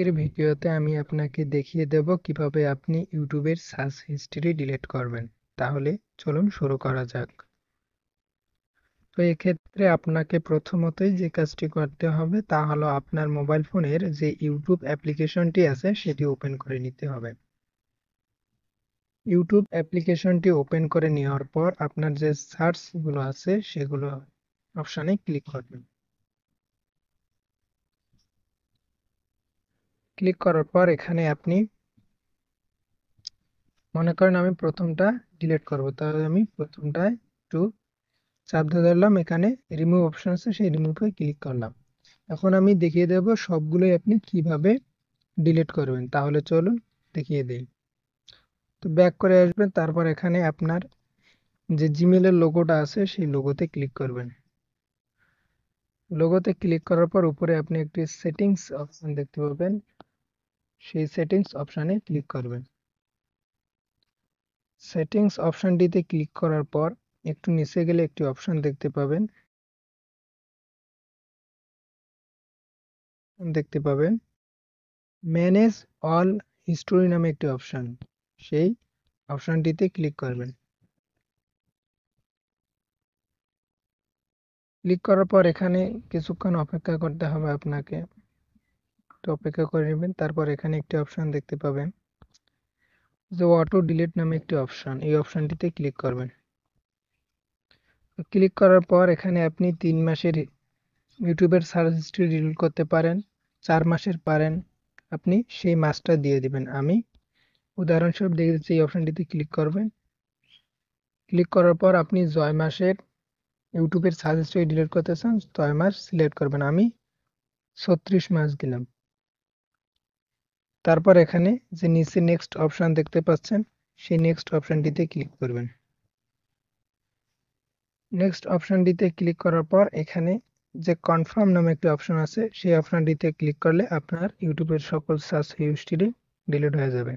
এর ভিডিওতে আমি আপনাকে দেখিয়ে দেব কিভাবে আপনি ইউটিউবের সার্চ হিস্ট্রি ডিলিট করবেন। তাহলে চলুন শুরু করা যাক। তো এক্ষেত্রে আপনাকে প্রথমতই যে কাজটি করতে হবে তা হলো আপনার মোবাইল ফোনের যে ইউটিউব অ্যাপ্লিকেশনটি আছে সেটি ওপেন করে নিতে হবে। ইউটিউব অ্যাপ্লিকেশনটি ওপেন করে নেওয়ার পর আপনার যে সার্চগুলো আছে সেগুলো অপশানে ক্লিক করবেন। ক্লিক করার পর এখানে আপনি মনে করেন আমি প্রথমটা ডিলিট করব, তাহলে আমি প্রথমটায় একটু চাপ দিয়ে ধরলাম, এখানে রিমুভ অপশন আছে, সেই রিমুভে ক্লিক করলাম। এখন আমি দেখিয়ে দেব সবগুলোই আপনি কিভাবে ডিলিট করবেন। তাহলে চলুন দেখিয়ে দিই। তো ব্যাক করে আসবেন, তারপর এখানে আপনার যে জিমেলের লোগোটা আছে সেই লোগোতে ক্লিক করবেন। লোগোতে ক্লিক করার পর উপরে আপনি একটি সেটিংস অপশন দেখতে পাবেন, সেই সেটিংস অপশানে ক্লিক করবেন। সেটিংস অপশনটিতে ক্লিক করার পর একটু নিচে গেলে একটি অপশন দেখতে পাবেন ম্যানেজ অল হিস্টোরি নামে একটি অপশন, সেই অপশনটিতে ক্লিক করবেন। ক্লিক করার পর এখানে কিছুক্ষণ অপেক্ষা করতে হবে আপনাকে, একটু অপেক্ষা করে নেবেন। তারপর এখানে একটি অপশন দেখতে পাবেন যে অটো ডিলিট নামে একটি অপশন, এই অপশনটিতে ক্লিক করবেন। ক্লিক করার পর এখানে আপনি 3 মাসের ইউটিউবের সার্চ হিস্ট্রি ডিলিট করতে পারেন, 4 মাসের পারেন, আপনি সেই মাসটা দিয়ে দিবেন। আমি উদাহরণস্বরূপ দেখে দিচ্ছি, এই অপশনটিতে ক্লিক করবেন। ক্লিক করার পর আপনি জয় মাসের ইউটিউবের সার্চ হিস্ট্রি ডিলিট করতে চান, 6 মাস সিলেক্ট করবেন। আমি 36 মাস দিলাম। তারপর এখানে যে নিচে নেক্সট অপশন দেখতে পাচ্ছেন, সেই নেক্সট অপশনটিতে ক্লিক করবেন। নেক্সট অপশনটিতে ক্লিক করার পর এখানে যে কনফার্ম নামে একটি অপশন আছে, সেই অপশনটিতে ক্লিক করলে আপনার ইউটিউবের সকল সার্চ হিস্ট্রি ডিলিট হয়ে যাবে।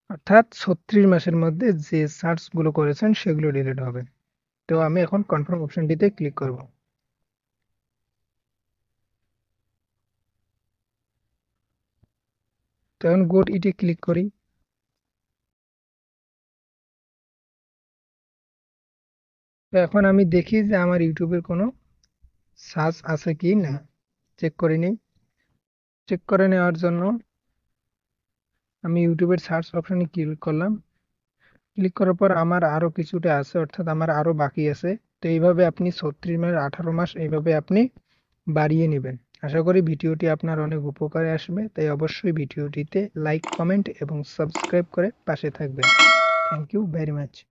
অর্থাৎ 36 মাসের মধ্যে যে সার্চগুলো করেছেন সেগুলো ডিলিট হবে। তো আমি এখন কনফার্ম অপশনটিতে ক্লিক করব। তো এখন গোট ইটে ক্লিক করি। তো এখন আমি দেখি যে আমার ইউটিউবের কোনো সার্চ আছে কি না, চেক করে নিই। চেক করে নেওয়ার জন্য আমি ইউটিউবের সার্চ অপশনে ক্লিক করলাম। ক্লিক করার পর আমার আরো কিছুটা আছে, অর্থাৎ আমার আরো বাকি আছে। তো এইভাবে আপনি 36 মাস, 18 মাস এইভাবে আপনি বাড়িয়ে নেবেন। আশা করি ভিডিওটি আপনার অনেক উপকারে আসবে, তাই অবশ্যই ভিডিওটিতে লাইক, কমেন্ট এবং সাবস্ক্রাইব করে পাশে থাকবেন। Thank you very much.